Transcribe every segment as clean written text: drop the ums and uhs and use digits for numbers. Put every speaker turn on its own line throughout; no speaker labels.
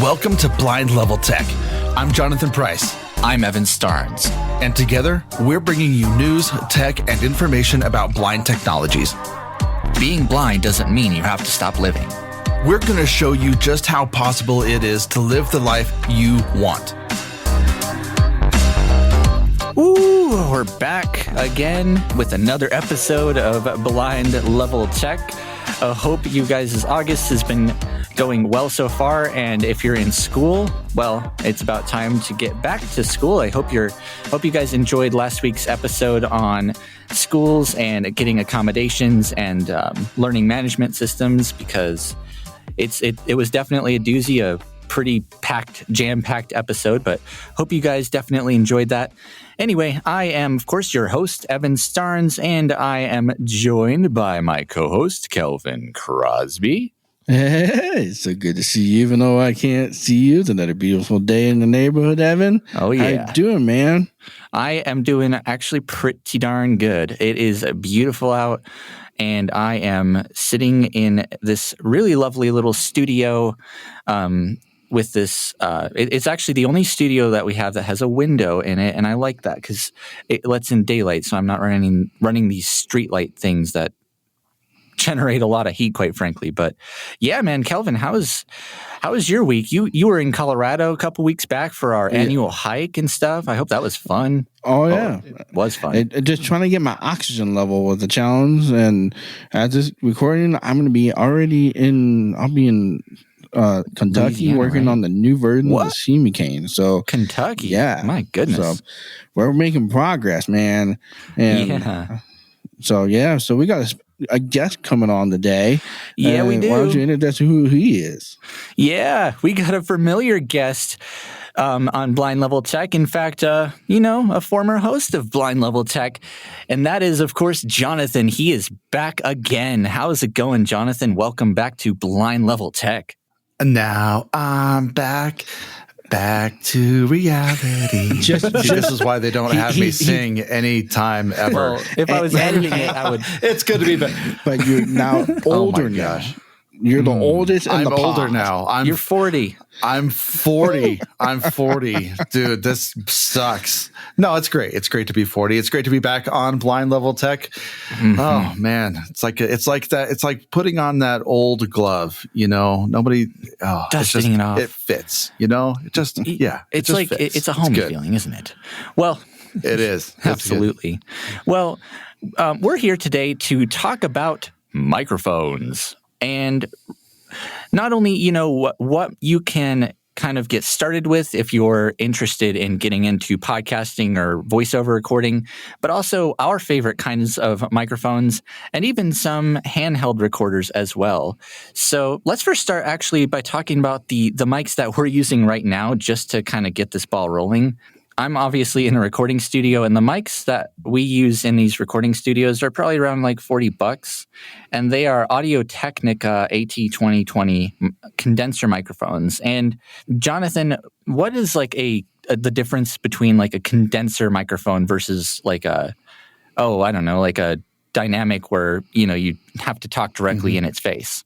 Welcome to Blind Level Tech. I'm Jonathan Price.
I'm Evan Starnes.
And together, we're bringing you news, tech, and information about blind technologies.
Being blind doesn't mean you have to stop living.
We're going to show you just how possible it is to live the life you want.
Ooh, we're back again with another episode of Blind Level Tech. I hope you guys' August has been going well so far, and if you're in school, well, it's about time to get back to school. I hope you guys enjoyed last week's episode on schools and getting accommodations and learning management systems, because it was definitely a doozy, a pretty jam-packed episode, but hope you guys definitely enjoyed that. Anyway, I am, of course, your host, Evan Starnes, and I am joined by my co-host, Kelvin Crosby.
Hey, it's so good to see you, even though I can't see you. It's another beautiful day in the neighborhood, Evan.
Oh, yeah.
How you doing, man?
I am doing actually pretty darn good. It is beautiful out, and I am sitting in this really lovely little studio with this. It's actually the only studio that we have that has a window in it, and I like that because it lets in daylight, so I'm not running these street light things that generate a lot of heat, quite frankly. But yeah, man, Kelvin, how was your week? You were in Colorado a couple weeks back for our annual hike and stuff. I hope that was fun.
Oh yeah,
it was fun.
Just trying to get my oxygen level was a challenge, and at this recording, I'll be in Kentucky working on the new version of the Shimmy. So
Kentucky,
yeah,
my goodness.
So we're making progress, man. And so we got a guest coming on today.
Yeah, we do.
Why don't you introduce who he is?
Yeah, we got a familiar guest on Blind Level Tech. In fact, a former host of Blind Level Tech, and that is, of course, Jonathan. He is back again. How's it going, Jonathan? Welcome back to Blind Level Tech.
Now I'm back to reality. This is why they don't have me sing any time ever.
Well, if I was editing it, I would.
It's good to be back.
But you're now older now. You're the oldest in the pod.
I'm older now.
You're 40.
I'm 40. I'm 40. Dude, this sucks. No, it's great. It's great to be 40. It's great to be back on Blind Level Tech. Mm-hmm. Oh man, it's like that. It's like putting on that old glove. Nobody
dusting it off.
It fits. It just
It's like fits. It's a homey feeling, isn't it? Well,
it is.
Absolutely. Well, we're here today to talk about microphones. And not only, what you can kind of get started with if you're interested in getting into podcasting or voiceover recording, but also our favorite kinds of microphones and even some handheld recorders as well. So let's first start actually by talking about the mics that we're using right now, just to kind of get this ball rolling. I'm obviously in a recording studio, and the mics that we use in these recording studios are probably around like $40, and they are Audio-Technica AT2020 condenser microphones. And Jonathan, what is like the difference between like a condenser microphone versus like a dynamic where you have to talk directly in its face?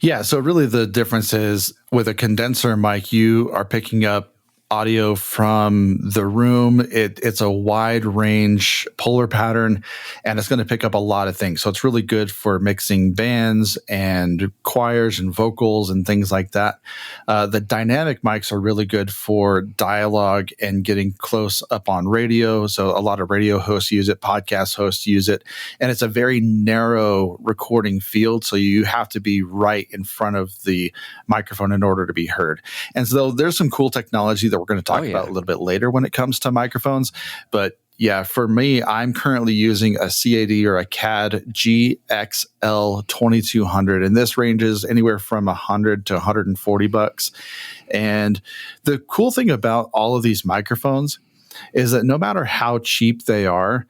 Yeah, so really the difference is with a condenser mic, you are picking up audio from the room. It's a wide range polar pattern, and it's going to pick up a lot of things. So it's really good for mixing bands and choirs and vocals and things like that. The dynamic mics are really good for dialogue and getting close up on radio. So a lot of radio hosts use it, podcast hosts use it, and it's a very narrow recording field. So you have to be right in front of the microphone in order to be heard. And so there's some cool technology that we're going to talk about a little bit later when it comes to microphones. But yeah, for me, I'm currently using a CAD or a CAD GXL2200, and this ranges anywhere from $100 to $140. And the cool thing about all of these microphones is that no matter how cheap they are,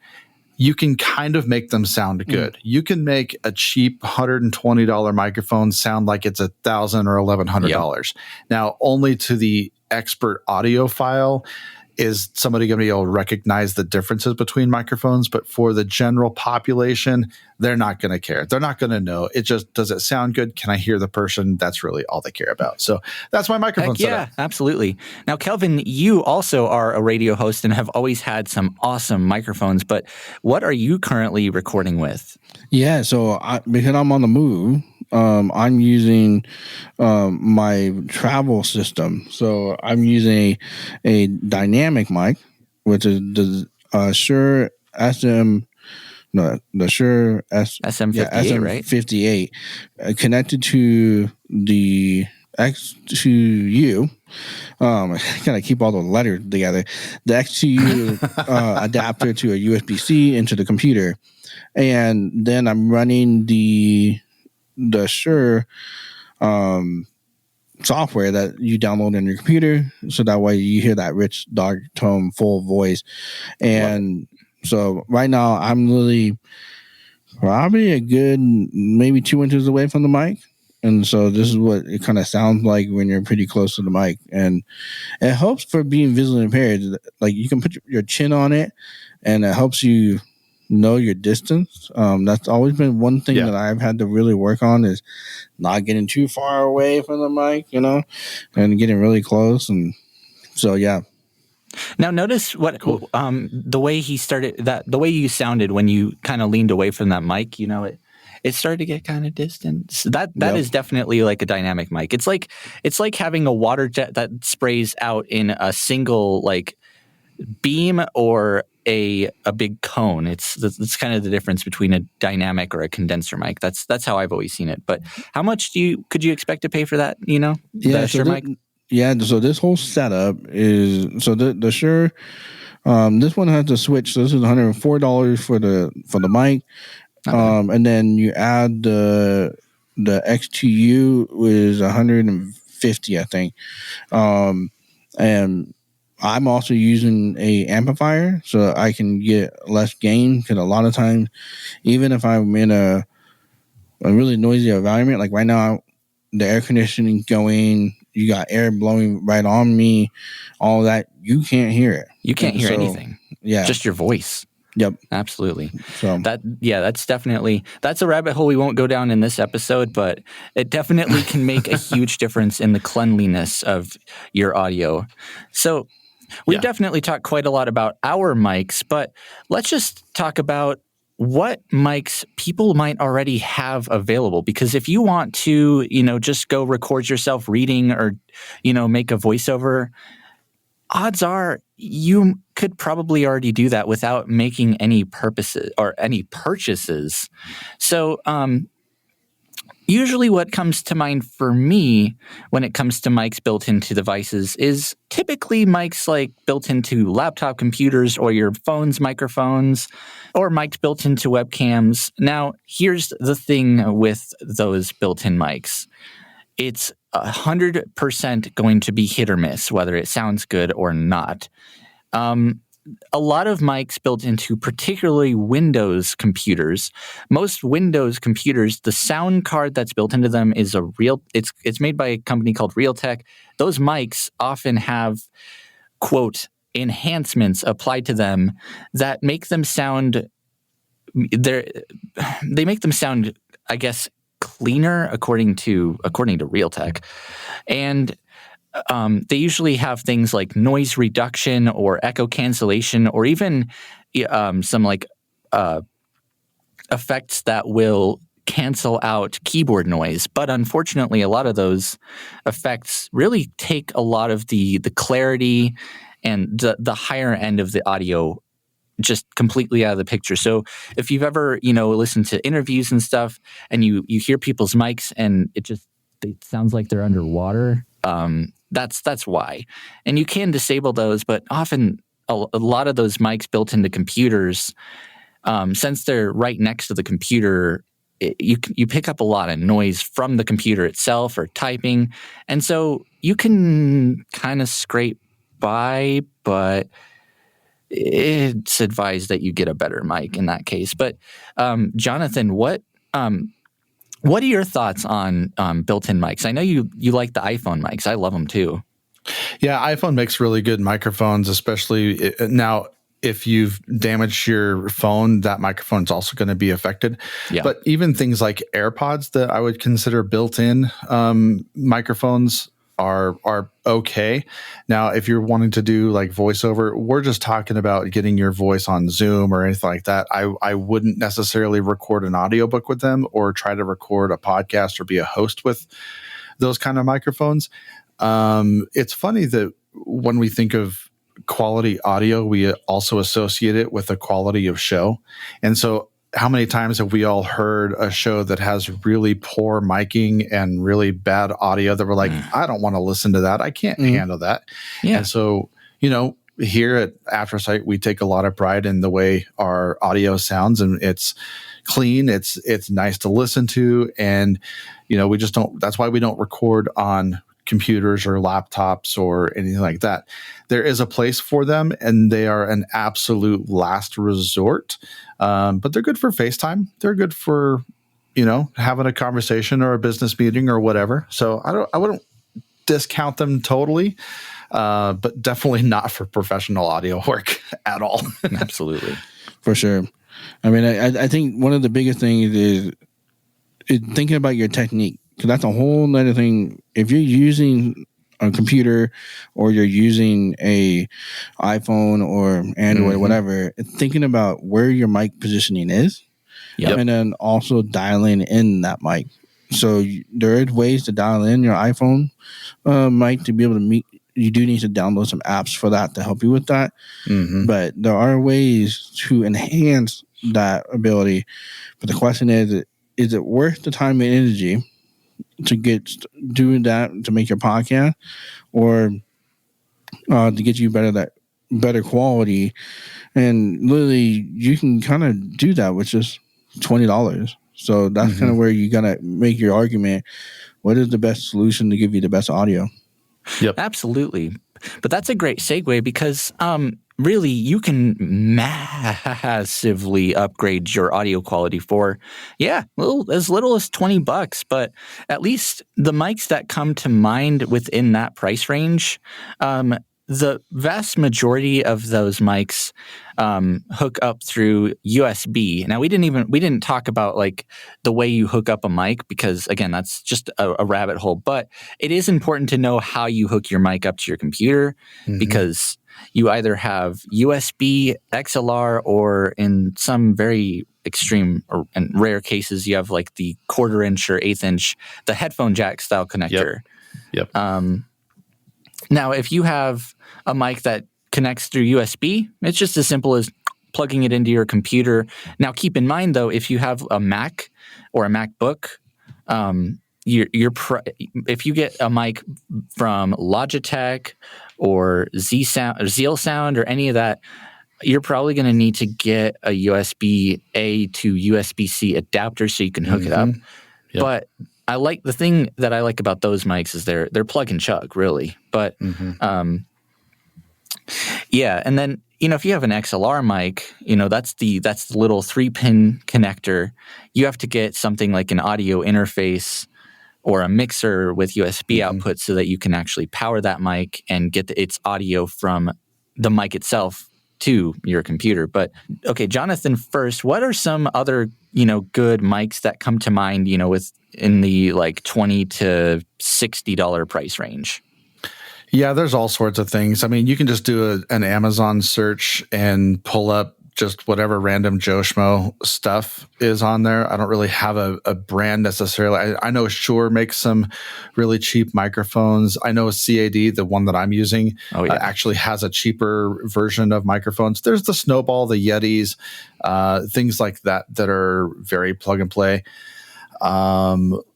you can kind of make them sound good. You can make a cheap $120 microphone sound like it's $1,000 or $1,100. Now, only to the expert audiophile, is somebody going to be able to recognize the differences between microphones? But for the general population, they're not going to care. They're not going to know. It just, does it sound good? Can I hear the person? That's really all they care about. So that's my microphone setup.
Yeah, absolutely. Now, Kelvin, you also are a radio host and have always had some awesome microphones, but what are you currently recording with?
Yeah, so because I'm on the move, I'm using my travel system. So I'm using a dynamic mic, which is the Shure the Shure
SM58, right?
SM58, connected to the X2U. I gotta keep all the letters together. The X2U adapter to a USB-C into the computer, and then I'm running the Shure software that you download on your computer, so that way you hear that rich, dark tone, full voice. And so right now I'm really probably a good maybe 2 inches away from the mic. And so this is what it kind of sounds like when you're pretty close to the mic. And it helps for being visually impaired. Like, you can put your chin on it, and it helps you know your distance. That's always been one thing that I've had to really work on, is not getting too far away from the mic, and getting really close. And so, yeah.
Now, notice what the way he started the way you sounded when you kind of leaned away from that mic. It started to get kind of distant. So that is definitely like a dynamic mic. It's like having a water jet that sprays out in a single like beam or a big cone. It's kind of the difference between a dynamic or a condenser mic. That's how I've always seen it. But how much could you expect to pay for that? The Shure mic.
Yeah, so this whole setup is the Shure. This one has the switch. So this is $104 for the mic, and then you add the X2U is $150, I think, and I'm also using a amplifier so I can get less gain, because a lot of times, even if I'm in a really noisy environment, like right now, the air conditioning going, you got air blowing right on me, all that, you can't hear it.
You can't hear anything.
Yeah.
Just your voice.
Yep.
Absolutely.
So
that's a rabbit hole we won't go down in this episode, but it definitely can make a huge difference in the cleanliness of your audio. So we've definitely talked quite a lot about our mics, but let's just talk about what mics people might already have available. Because if you want to, just go record yourself reading or, make a voiceover, odds are you could probably already do that without making any purchases. So, usually what comes to mind for me when it comes to mics built into devices is typically mics like built into laptop computers or your phone's microphones, or mics built into webcams. Now, here's the thing with those built-in mics. It's 100% going to be hit or miss, whether it sounds good or not. A lot of mics built into particularly Windows computers. Most Windows computers, the sound card that's built into them is it's made by a company called Realtek. Those mics often have, quote, enhancements applied to them that make them sound they make them sound, I guess, cleaner according to Realtek. And they usually have things like noise reduction or echo cancellation, or even some like effects that will cancel out keyboard noise. But unfortunately, a lot of those effects really take a lot of the clarity and the higher end of the audio just completely out of the picture. So if you've ever, listened to interviews and stuff, and you hear people's mics and it sounds like they're underwater, that's why. And you can disable those, but often a lot of those mics built into computers, since they're right next to the computer, you pick up a lot of noise from the computer itself or typing. And so you can kind of scrape by, but it's advised that you get a better mic in that case. But Jonathan, what are your thoughts on built-in mics? I know you like the iPhone mics. I love them too.
Yeah, iPhone makes really good microphones, especially now. If you've damaged your phone, that microphone is also going to be affected.
Yeah.
But even things like AirPods that I would consider built-in microphones are okay. Now, if you're wanting to do like voiceover, we're just talking about getting your voice on Zoom or anything like that. I wouldn't necessarily record an audiobook with them or try to record a podcast or be a host with those kind of microphones. It's funny that when we think of quality audio, we also associate it with the quality of show. And so how many times have we all heard a show that has really poor miking and really bad audio that we're like, I don't want to listen to that. I can't handle that.
Yeah.
And so, here at AfterSight, we take a lot of pride in the way our audio sounds, and it's clean. It's nice to listen to. And, we just don't, that's why we don't record on computers or laptops or anything like that. There is a place for them, and they are an absolute last resort. But they're good for FaceTime. They're good for, having a conversation or a business meeting or whatever. So I wouldn't discount them totally, but definitely not for professional audio work at all.
Absolutely.
For sure. I mean, I think one of the biggest things is thinking about your technique. So that's a whole other thing. If you're using a computer or you're using a iPhone or Android or whatever, thinking about where your mic positioning is, and then also dialing in that mic. So there are ways to dial in your iPhone mic to be able to meet. You do need to download some apps for that to help you with that. But there are ways to enhance that ability. But the question is it worth the time and energy to doing that to make your podcast, or to get you better quality? And literally, you can kind of do that with just $20. So that's kind of where you gotta make your argument. What is the best solution to give you the best audio?
Yep,
absolutely. But that's a great segue because really, you can massively upgrade your audio quality for, as little as $20. But at least the mics that come to mind within that price range, the vast majority of those mics hook up through USB. Now, we didn't talk about like the way you hook up a mic because, again, that's just a rabbit hole. But it is important to know how you hook your mic up to your computer because you either have USB, XLR, or in some very extreme and rare cases, you have like the 1/4 inch or 1/8 inch, the headphone jack style connector.
Yep.
Now, if you have a mic that connects through USB, it's just as simple as plugging it into your computer. Now, keep in mind, though, if you have a Mac or a MacBook, if you get a mic from Logitech or Zeal Sound or any of that, you're probably going to need to get a USB-A to USB-C adapter so you can hook it up.
Yep.
But the thing that I like about those mics is they're plug and chug, really. But and then if you have an XLR mic, that's the little 3-pin connector. You have to get something like an audio interface or a mixer with USB output so that you can actually power that mic and get its audio from the mic itself to your computer. But okay, Jonathan, first, what are some other good mics that come to mind in the like $20 to $60 price range?
Yeah, there's all sorts of things. I mean, you can just do an Amazon search and pull up just whatever random Joe Schmo stuff is on there. I don't really have a brand necessarily. I know Shure makes some really cheap microphones. I know CAD, the one that I'm using, actually has a cheaper version of microphones. There's the Snowball, the Yetis, things like that are very plug and play.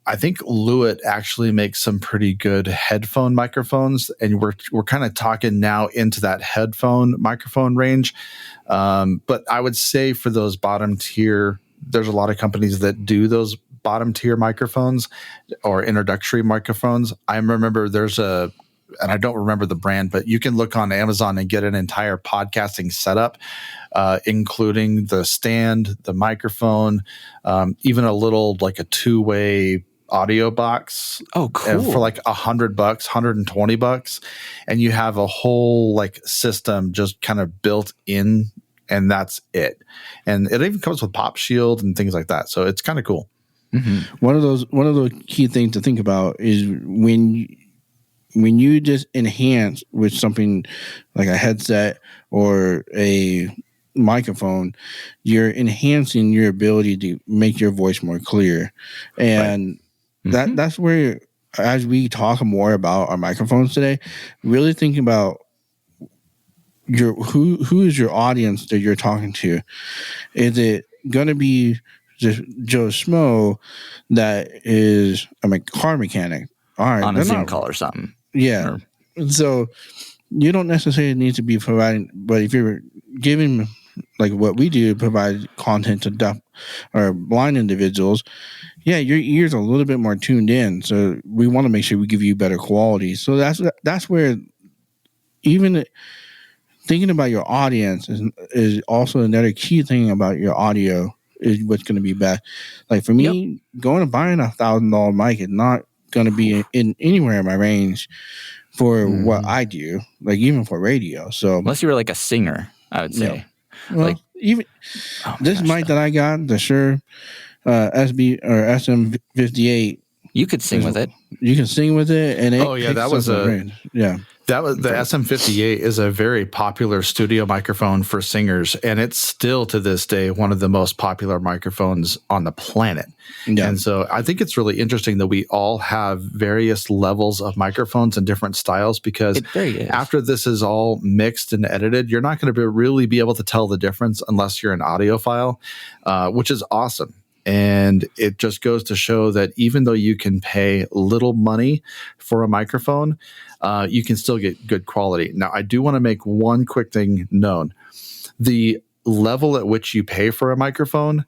I think Lewitt actually makes some pretty good headphone microphones, and we're kind of talking now into that headphone microphone range. But I would say for those bottom tier, there's a lot of companies that do those bottom tier microphones or introductory microphones. I remember and I don't remember the brand, but you can look on Amazon and get an entire podcasting setup, including the stand, the microphone, even a little like a 2-way audio box.
Oh, cool.
For like $100, $120, and you have a whole like system just kind of built in, and that's it. And it even comes with pop shield and things like that. So it's kind of cool.
Mm-hmm. One of the key things to think about is when you just enhance with something like a headset or a microphone, you're enhancing your ability to make your voice more clear. And that's where, as we talk more about our microphones today, really think about who is your audience that you're talking to. Is it going to be just Joe Schmo that is a car mechanic? All right,
on a Zoom call or something.
Yeah. So you don't necessarily need to be providing, but if you're giving, like what we do, provide content to deaf or blind individuals, yeah, your ears are a little bit more tuned in. So we want to make sure we give you better quality. So that's where even thinking about your audience is also another key thing about your audio is what's going to be best. Like for me, going and buying $1,000 mic is not going to be in anywhere in my range for what I do, like even for radio. So
unless you were like a singer, I would say.
Well,
like
even this mic that I got, the Shure SB or SM58,
you could sing with it.
You can sing with it, and
that was That was the SM58 is a very popular studio microphone for singers, and it's still to this day one of the most popular microphones on the planet. Yeah. And so I think it's really interesting that we all have various levels of microphones and different styles, because after this is all mixed and edited, you're not going to really be able to tell the difference unless you're an audiophile, which is awesome. And it just goes to show that even though you can pay little money for a microphone, you can still get good quality. Now, I do want to make one quick thing known. The level at which you pay for a microphone,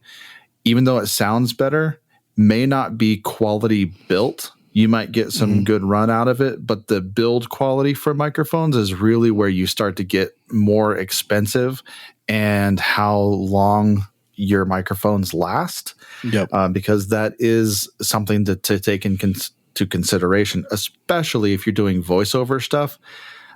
even though it sounds better, may not be quality built. You might get some good run out of it, but the build quality for microphones is really where you start to get more expensive, and how long your microphones last. Because that is something to take into consideration, especially if you're doing voiceover stuff.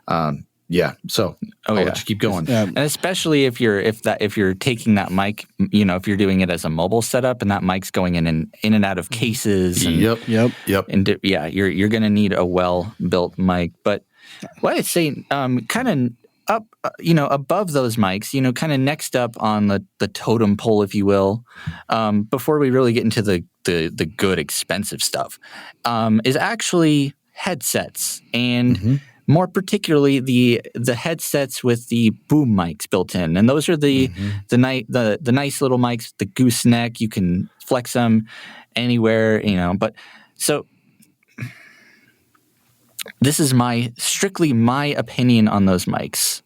So I'll let you keep going.
And especially if you're taking that mic, if you're doing it as a mobile setup and that mic's going in and out of cases. And, And you're going to need a well-built mic. But what I'd say, kind of up, above those mics, kind of next up on the totem pole, if you will, before we really get into the good expensive stuff, is actually headsets, and more particularly the headsets with the boom mics built in. And those are the nice little mics, the gooseneck. You can flex them anywhere, But so this is strictly my opinion on those mics.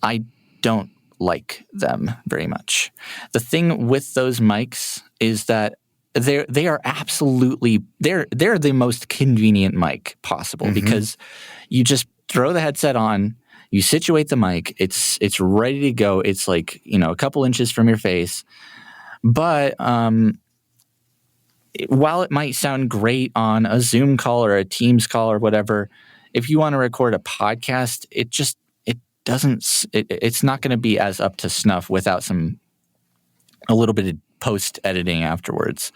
I don't like them very much. The thing with those mics is that they are absolutely they're the most convenient mic possible, because you just throw the headset on, you situate the mic, it's ready to go. It's like, a couple inches from your face. But while it might sound great on a Zoom call or a Teams call or whatever, if you want to record a podcast, it's not going to be as up to snuff without a little bit of post editing afterwards.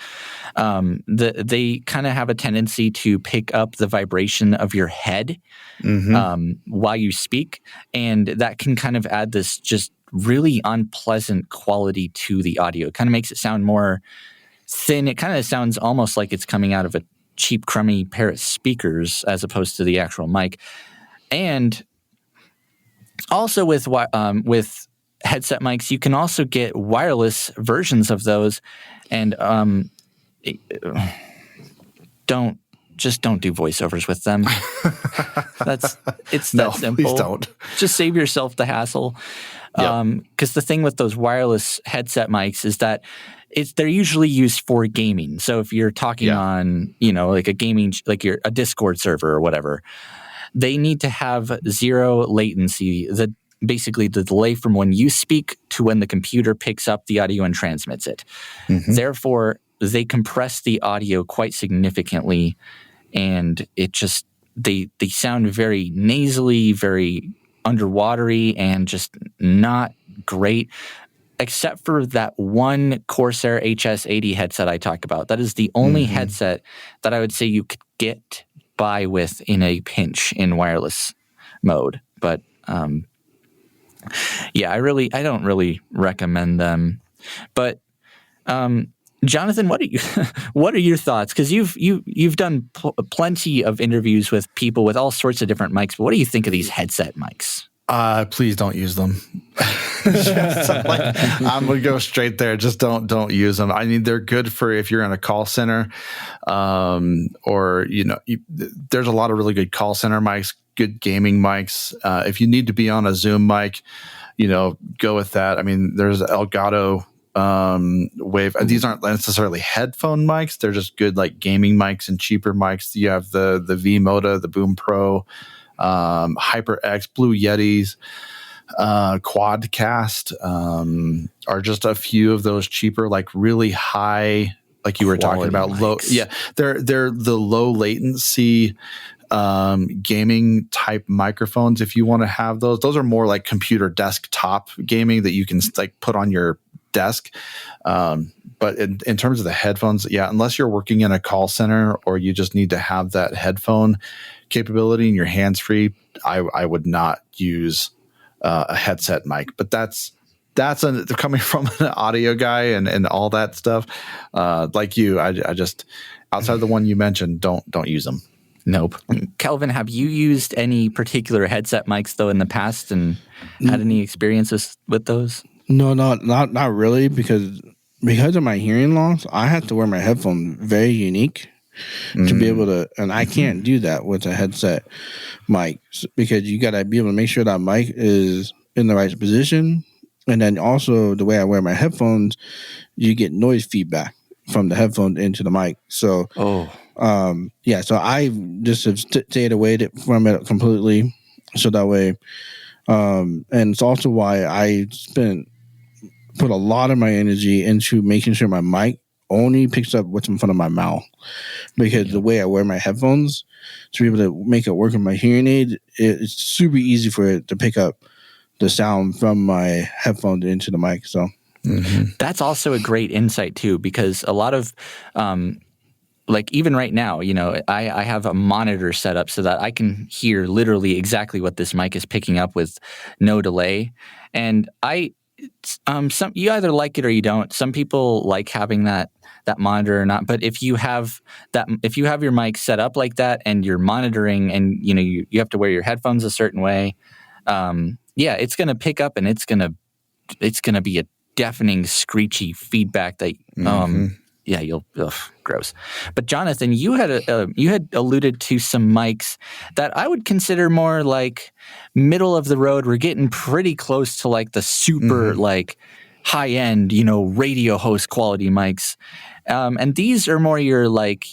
They kind of have a tendency to pick up the vibration of your head while you speak, and that can kind of add this just really unpleasant quality to the audio. It kind of makes it sound more thin. It kind of sounds almost like it's coming out of a cheap, crummy pair of speakers as opposed to the actual mic. And also with headset mics, you can also get wireless versions of those, and don't do voiceovers with them. It's that simple.
Please don't.
Just save yourself the hassle. Because the thing with those wireless headset mics is that they're usually used for gaming. So if you're talking on, like a gaming, like a Discord server or whatever, they need to have zero latency. Basically the delay from when you speak to when the computer picks up the audio and transmits it. Therefore, they compress the audio quite significantly, and it just they sound very nasally, very underwatery, and just not great. Except for that one Corsair HS80 headset I talked about. That is the only headset that I would say you could get by with in a pinch in wireless mode. But yeah, I don't really recommend them. But Jonathan, what are your thoughts? Because you've done plenty of interviews with people with all sorts of different mics. But what do you think of these headset mics?
Please don't use them. I'm gonna go straight there. Just don't use them. I mean, they're good for if you're in a call center, or there's a lot of really good call center mics, good gaming mics. If you need to be on a Zoom mic, go with that. I mean, there's Elgato Wave. These aren't necessarily headphone mics. They're just good like gaming mics and cheaper mics. You have the V-Moda, the Boom Pro, HyperX, Blue Yetis, Quadcast, are just a few of those cheaper, like really high, like you were talking about,
mics.
low. Yeah, they're the low latency gaming type microphones. If you want to have those are more like computer desktop gaming that you can like put on your desk. But in terms of the headphones, yeah, unless you're working in a call center or you just need to have that headphone capability and your hands free, I would not use a headset mic. But that's coming from an audio guy and all that stuff. Like you, I just, outside of the one you mentioned, don't use them.
Nope. Kelvin, have you used any particular headset mics though in the past and had any experiences with those?
No, not really, because of my hearing loss, I have to wear my headphones very unique to be able to, and I can't do that with a headset mic, because you got to be able to make sure that mic is in the right position. And then also the way I wear my headphones, you get noise feedback from the headphone into the mic. So, yeah, so I just have stayed away from it completely. So that way, and it's also why I put a lot of my energy into making sure my mic only picks up what's in front of my mouth, because the way I wear my headphones to be able to make it work with my hearing aid, it's super easy for it to pick up the sound from my headphones into the mic. So
that's also a great insight too, because a lot of like even right now, I have a monitor set up so that I can hear literally exactly what this mic is picking up with no delay. And you either like it or you don't. Some people like having that monitor or not. But if you have your mic set up like that and you're monitoring and you have to wear your headphones a certain way, it's going to pick up and it's going to be a deafening, screechy feedback that gross. But Jonathan, you had alluded to some mics that I would consider more like middle of the road. We're getting pretty close to like the super like high end, radio host quality mics. And these are more your like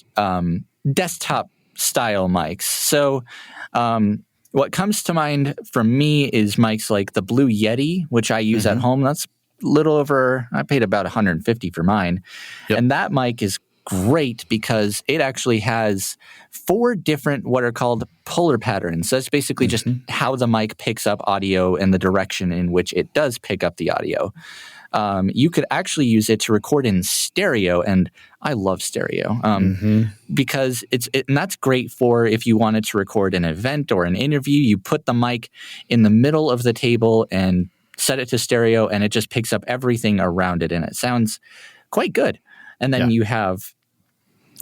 desktop style mics. So what comes to mind from me is mics like the Blue Yeti, which I use at home. That's I paid about $150 for mine. Yep. And that mic is great because it actually has 4 different what are called puller patterns. So that's basically just how the mic picks up audio and the direction in which it does pick up the audio. You could actually use it to record in stereo, and I love stereo because and that's great for if you wanted to record an event or an interview. You put the mic in the middle of the table and set it to stereo, and it just picks up everything around it, and it sounds quite good. And then you have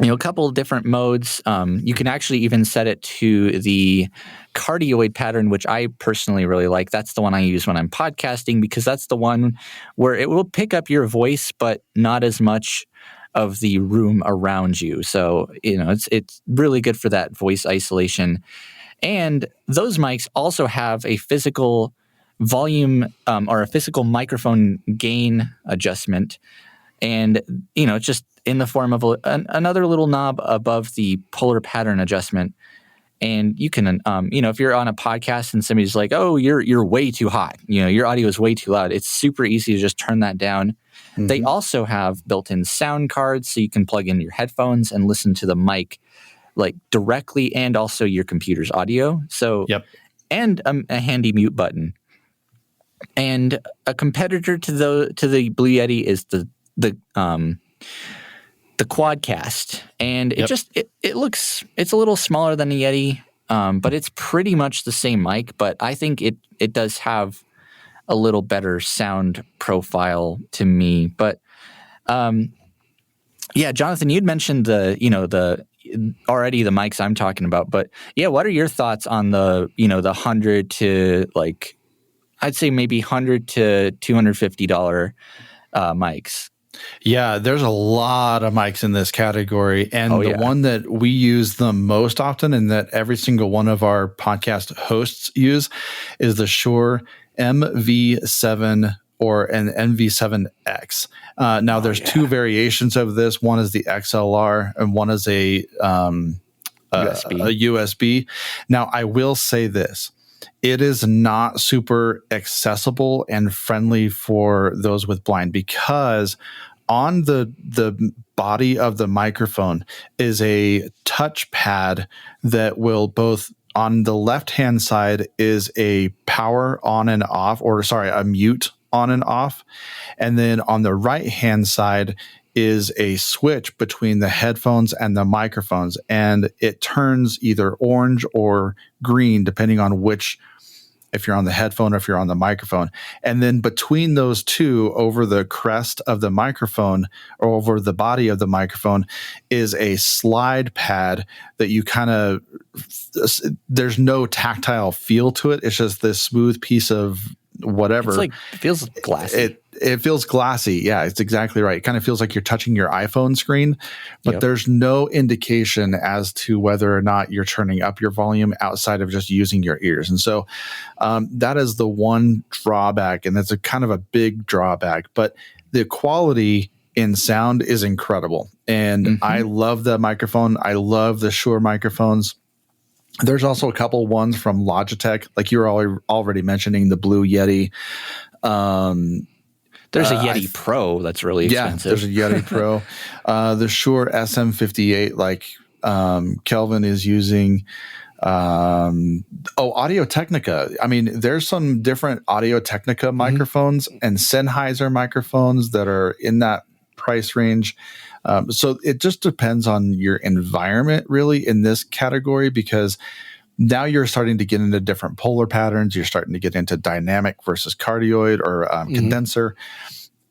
a couple of different modes. You can actually even set it to the cardioid pattern, which I personally really like. That's the one I use when I'm podcasting, because that's the one where it will pick up your voice, but not as much of the room around you. So, it's really good for that voice isolation. And those mics also have a physical volume or a physical microphone gain adjustment. And, it's just in the form of another little knob above the polar pattern adjustment. And you can, if you're on a podcast and somebody's like, "Oh, you're way too hot," your audio is way too loud. It's super easy to just turn that down. Mm-hmm. They also have built-in sound cards, so you can plug in your headphones and listen to the mic like directly, and also your computer's audio. So, and a handy mute button. And a competitor to the Blue Yeti is the Quadcast, and it's a little smaller than the Yeti, but it's pretty much the same mic. But I think it does have a little better sound profile to me. But Jonathan, you'd mentioned the mics I'm talking about. But what are your thoughts on the $100 to I'd say maybe $100 to $250 mics?
Yeah, there's a lot of mics in this category. And the one that we use the most often and that every single one of our podcast hosts use is the Shure MV7 or an MV7X. Now, there's two variations of this. One is the XLR and one is a USB. Now, I will say this. It is not super accessible and friendly for those with blind, because on the body of the microphone is a touch pad that will both, on the left-hand side is a power on and off, a mute on and off. And then on the right-hand side is a switch between the headphones and the microphones. And it turns either orange or green, depending on if you're on the headphone or if you're on the microphone. And then between those two, over the crest of the microphone or over the body of the microphone, is a slide pad that you there's no tactile feel to it. It's just this smooth piece of whatever.
It feels glassy.
It feels glassy. Yeah, it's exactly right. It kind of feels like you're touching your iPhone screen, but there's no indication as to whether or not you're turning up your volume outside of just using your ears. And so that is the one drawback, and that's a kind of a big drawback. But the quality in sound is incredible. And I love the microphone. I love the Shure microphones. There's also a couple ones from Logitech, like you were already mentioning, the Blue Yeti.
There's a Yeti Pro that's really expensive.
Yeah, there's a Yeti Pro. The Shure SM58, like Kelvin is using. Audio-Technica. I mean, there's some different Audio-Technica microphones and Sennheiser microphones that are in that price range. So it just depends on your environment, really, in this category, because now you're starting to get into different polar patterns. You're starting to get into dynamic versus cardioid or condenser.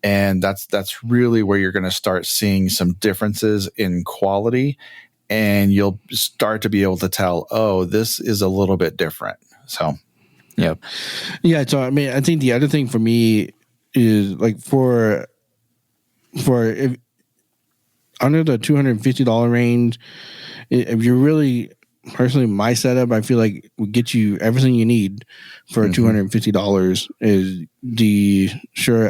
And that's really where you're going to start seeing some differences in quality. And you'll start to be able to tell, this is a little bit different. So,
yeah. So, I mean, I think the other thing for me is like for if under the $250 range, if you're really, personally, my setup, I feel like will get you everything you need for $250 is the Shure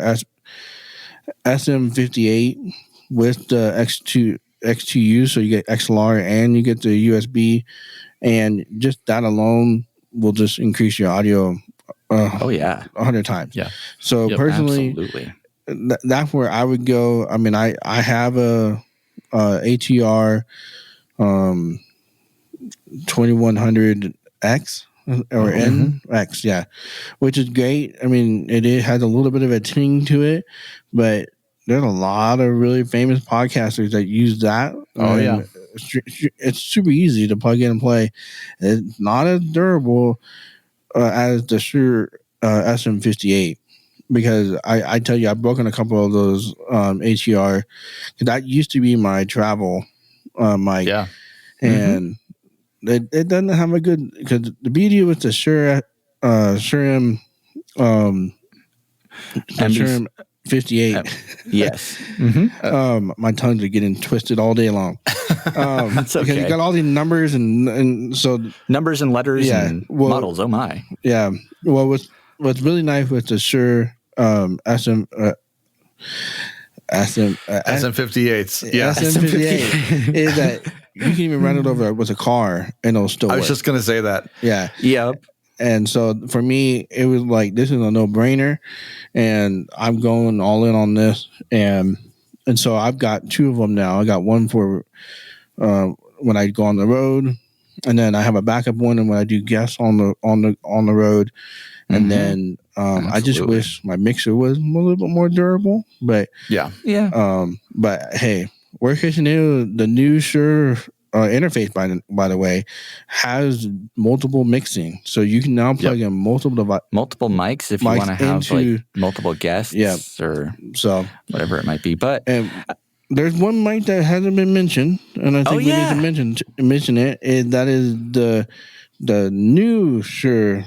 SM58 with the X2U, so you get XLR and you get the USB, and just that alone will just increase your audio 100 times.
Yeah.
So personally,
absolutely.
That's where I would go. I mean, I have a ATR 2100X or NX, which is great. I mean, it has a little bit of a ting to it, but there's a lot of really famous podcasters that use that. It's super easy to plug in and play. It's not as durable as the Shure SM58. Because I tell you, I've broken a couple of those ATR. That used to be my travel mic. Yeah. And it doesn't have a good, because the beauty with the Shure M58.
Yes.
My tongues are getting twisted all day long.
That's okay.
Because you got all these numbers and so
numbers and letters and models. Oh my.
Yeah. Well, what's really nice with the Shure SM58s,
Yeah.
SM58 is that you can even run it over with a car and it'll still
I
work.
was just going to say that.
Yeah.
Yep.
And so for me, it was like, this is a no-brainer, and I'm going all in on this. And so I've got 2 of them now. I got one for when I go on the road, and then I have a backup one and when I do guests on the road. And then I just wish my mixer was a little bit more durable. But
yeah.
But hey, worst case scenario, the new Shure interface, by the way, has multiple mixing, so you can now plug in multiple
mics if you want to have like multiple guests or so whatever it might be. But
there's one mic that hasn't been mentioned, and I think we need to mention it. That is the new Shure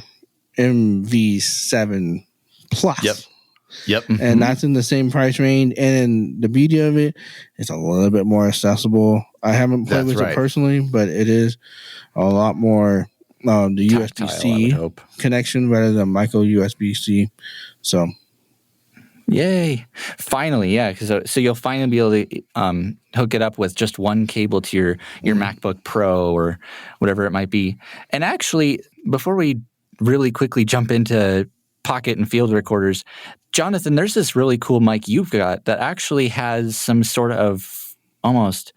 MV7 Plus.
Yep.
And that's in the same price range. And the beauty of it, it's a little bit more accessible. I haven't played with it personally, but it is a lot more the USB-C connection rather than micro USB-C. So,
yay! Finally, yeah. So you'll finally be able to hook it up with just one cable to your MacBook Pro or whatever it might be. And actually, before we really quickly jump into pocket and field recorders, Jonathan, there's this really cool mic you've got that actually has some sort of almost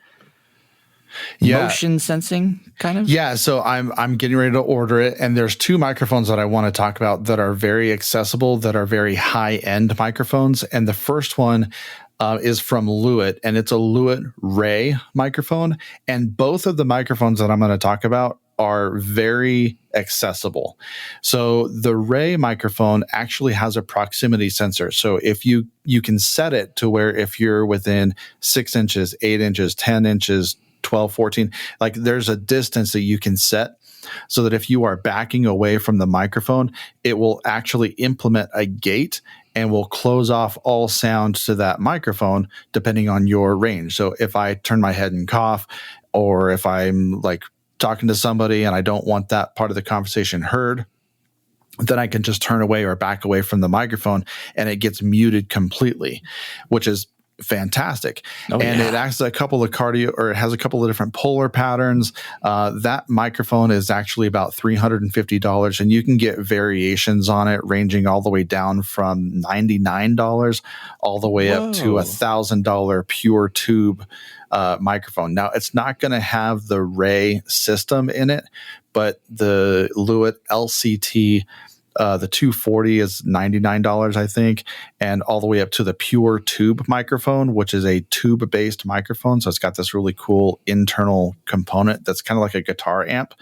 motion sensing kind of.
Yeah, so I'm getting ready to order it, and there's 2 microphones that I want to talk about that are very accessible, that are very high-end microphones. And the first one is from Lewitt, and it's a Lewitt Ray microphone. And both of the microphones that I'm going to talk about are very accessible. So the Ray microphone actually has a proximity sensor. So if you can set it to where if you're within 6 inches, 8 inches, 10 inches, 12, 14, like there's a distance that you can set so that if you are backing away from the microphone, it will actually implement a gate and will close off all sound to that microphone depending on your range. So if I turn my head and cough, or if I'm like talking to somebody and I don't want that part of the conversation heard, then I can just turn away or back away from the microphone and it gets muted completely, which is fantastic. It acts a couple of it has a couple of different polar patterns. That microphone is actually about $350, and you can get variations on it ranging all the way down from $99 all the way up to $1,000 pure tube microphone. Now, it's not going to have the Ray system in it, but the Lewitt LCT, the 240 is $99, I think, and all the way up to the pure tube microphone, which is a tube-based microphone. So it's got this really cool internal component that's kind of like a guitar amp,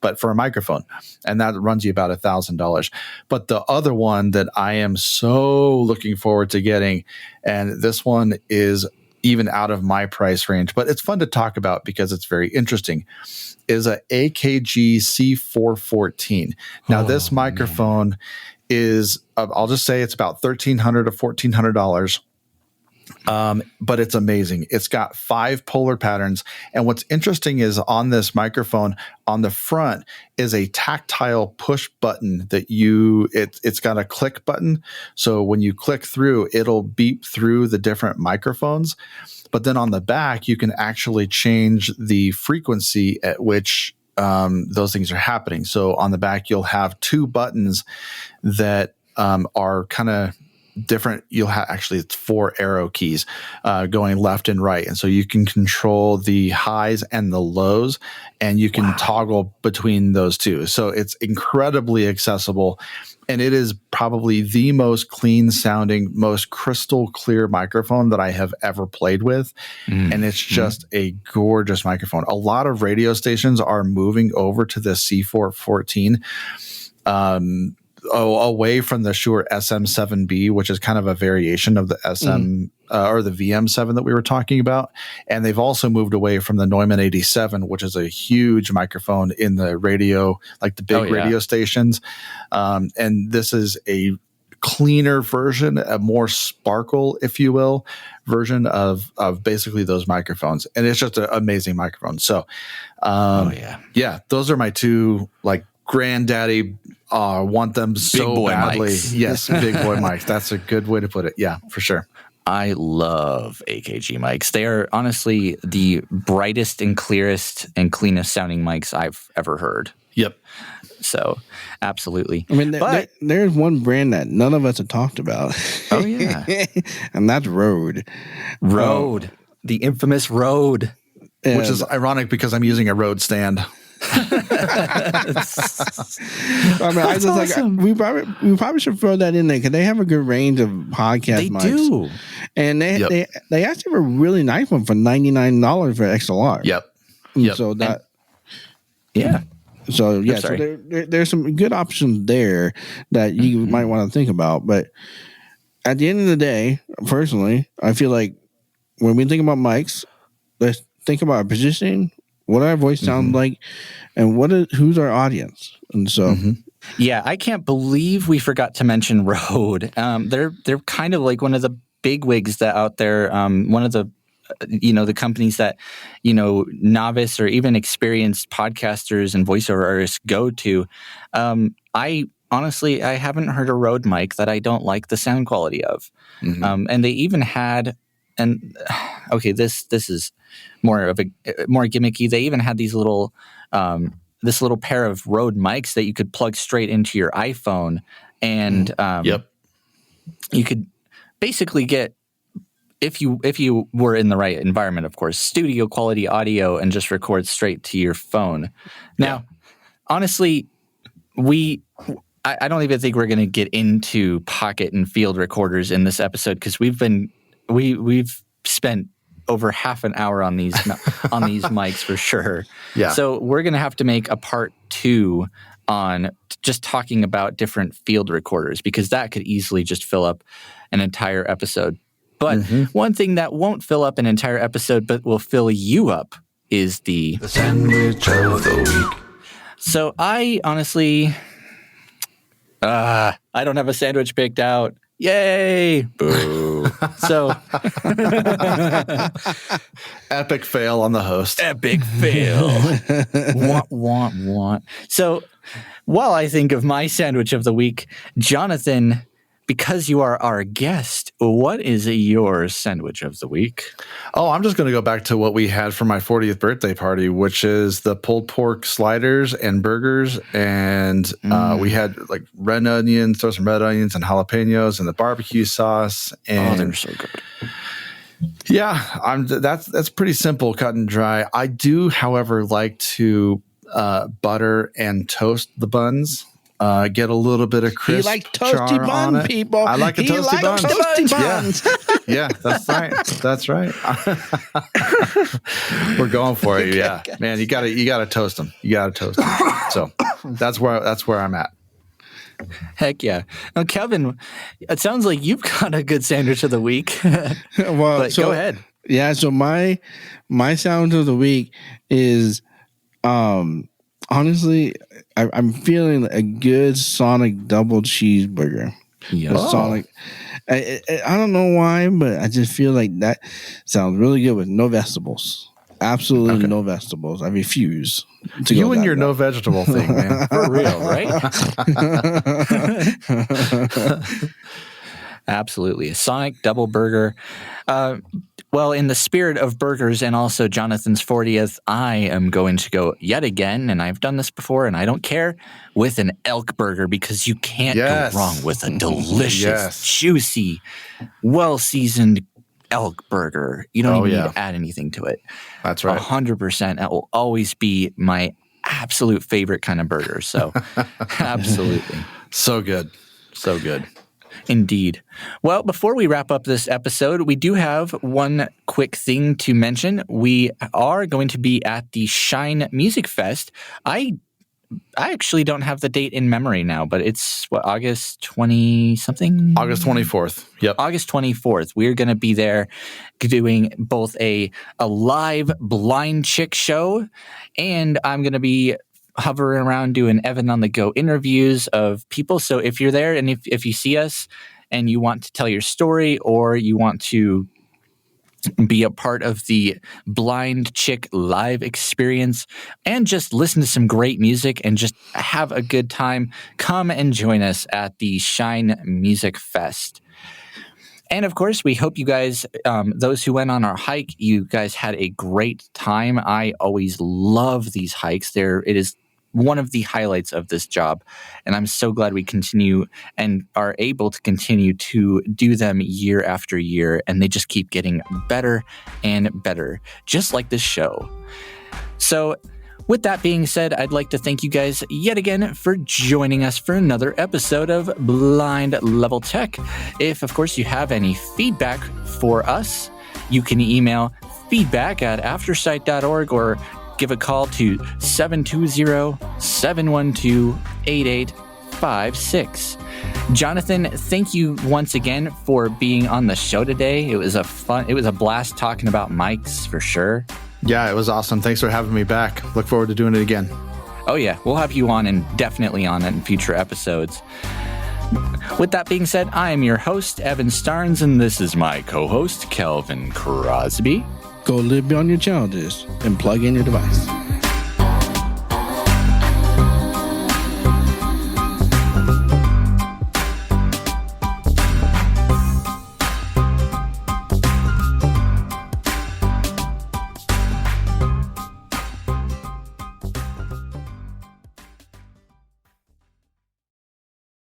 but for a microphone. And that runs you about $1,000. But the other one that I am so looking forward to getting, and this one is even out of my price range, but it's fun to talk about because it's very interesting, is a AKG C414. Now, this microphone is, I'll just say it's about $1,300 to $1,400. But it's amazing. It's got 5 polar patterns. And what's interesting is on this microphone, on the front is a tactile push button that it's got a click button. So when you click through, it'll beep through the different microphones. But then on the back, you can actually change the frequency at which those things are happening. So on the back, you'll have 2 buttons that are kind of different. You'll have actually it's 4 arrow keys going left and right, and so you can control the highs and the lows, and you can toggle between those 2. So it's incredibly accessible, and it is probably the most clean sounding, most crystal clear microphone that I have ever played with, and it's just a gorgeous microphone. A lot of radio stations are moving over to the C414. Away from the Shure SM7B, which is kind of a variation of the SM or the VM7 that we were talking about. And they've also moved away from the Neumann 87, which is a huge microphone in the radio, like the big radio stations. And this is a cleaner version, a more sparkle, if you will, version of basically those microphones. And it's just an amazing microphone. So, those are my 2, like, granddaddy want them so badly.
Mics.
Yes, big boy mics. That's a good way to put it. Yeah, for sure.
I love AKG mics. They are honestly the brightest and clearest and cleanest sounding mics I've ever heard.
Yep.
So, absolutely.
I mean, there's one brand that none of us have talked about.
Oh, yeah.
And that's Rode.
Rode. The infamous Rode.
Which is ironic because I'm using a Rode stand.
I mean, I just awesome. We probably should throw that in there because they have a good range of podcast mics.
They do.
And they actually have a really nice one for $99 for XLR.
Yep.
So that...
Yeah.
So yeah, so there's some good options there that you might want to think about. But at the end of the day, personally, I feel like when we think about mics, let's think about our positioning, what our voice sounds like, and who's our audience. And so,
yeah, I can't believe we forgot to mention Rode. They're kind of like one of the big wigs that out there. One of the the companies that, novice or even experienced podcasters and voiceover artists go to. I haven't heard a Rode mic that I don't like the sound quality of. And they even had, this is more gimmicky. They even had these little, this little pair of Rode mics that you could plug straight into your iPhone. And you could basically get, if you were in the right environment, of course, studio quality audio and just record straight to your phone. Now, honestly, I don't even think we're going to get into pocket and field recorders in this episode because we've spent over half an hour on these mics for sure. Yeah. So we're going to have to make a part 2 on just talking about different field recorders because that could easily just fill up an entire episode. But one thing that won't fill up an entire episode but will fill you up is the sandwich of the week. So I honestly, I don't have a sandwich picked out. Yay! Boo. So
epic fail on the host.
Epic fail. Want. So while I think of my sandwich of the week, Jonathan, because you are our guest, what is your sandwich of the week?
Oh, I'm just going to go back to what we had for my 40th birthday party, which is the pulled pork sliders and burgers. And we had like red onions, throw some red onions and jalapenos and the barbecue sauce. And
they're so good.
Yeah, that's pretty simple, cut and dry. I do, however, like to butter and toast the buns. Get a little bit of crisp.
He like toasty bun, people.
I like a toasty bun.
Toasty buns.
Yeah, that's right. That's right. We're going for it. Yeah, man, you gotta toast them. You gotta toast them. So that's where I'm at.
Heck yeah. Now, Kevin, it sounds like you've got a good sandwich of the week.
Well,
go ahead.
Yeah. So my sound of the week is, honestly, I'm feeling a good Sonic double cheeseburger.
Yeah.
Sonic. I don't know why, but I just feel like that sounds really good with no vegetables. Absolutely no vegetables. I refuse to
you and your no vegetable thing, man.
For real, right? Absolutely. A Sonic double burger. Well, in the spirit of burgers and also Jonathan's 40th, I am going to go yet again, and I've done this before, and I don't care, with an elk burger because you can't go wrong with a delicious, juicy, well-seasoned elk burger. You don't even need to add anything to it.
That's right.
100%. That will always be my absolute favorite kind of burger. So, absolutely.
So good. So good.
Indeed. Well, before we wrap up this episode, we do have one quick thing to mention. We are going to be at the Shine Music Fest. I actually don't have the date in memory now, but it's August 20-something?
August 24th. Yep.
August 24th. We're going to be there doing both a live blind chick show, and I'm going to be hovering around doing Evan on the Go interviews of people. So if you're there and if you see us and you want to tell your story or you want to be a part of the Blind Chick live experience and just listen to some great music and just have a good time, come and join us at the Shine Music Fest. And of course, we hope you guys, those who went on our hike, you guys had a great time. I always love these hikes. It is one of the highlights of this job. And I'm so glad we continue and are able to continue to do them year after year. And they just keep getting better and better, just like this show. So with that being said, I'd like to thank you guys yet again for joining us for another episode of Blind Level Tech. If, of course, you have any feedback for us, you can email feedback@aftersight.org or give a call to 720-712-8856. Jonathan, thank you once again for being on the show today. It was a blast talking about mics for sure.
Yeah, it was awesome. Thanks for having me back. Look forward to doing it again.
Oh yeah, we'll have you on and definitely on in future episodes. With that being said, I am your host, Evan Starnes, and this is my co-host, Kelvin Crosby.
Go live beyond your challenges and plug in your device.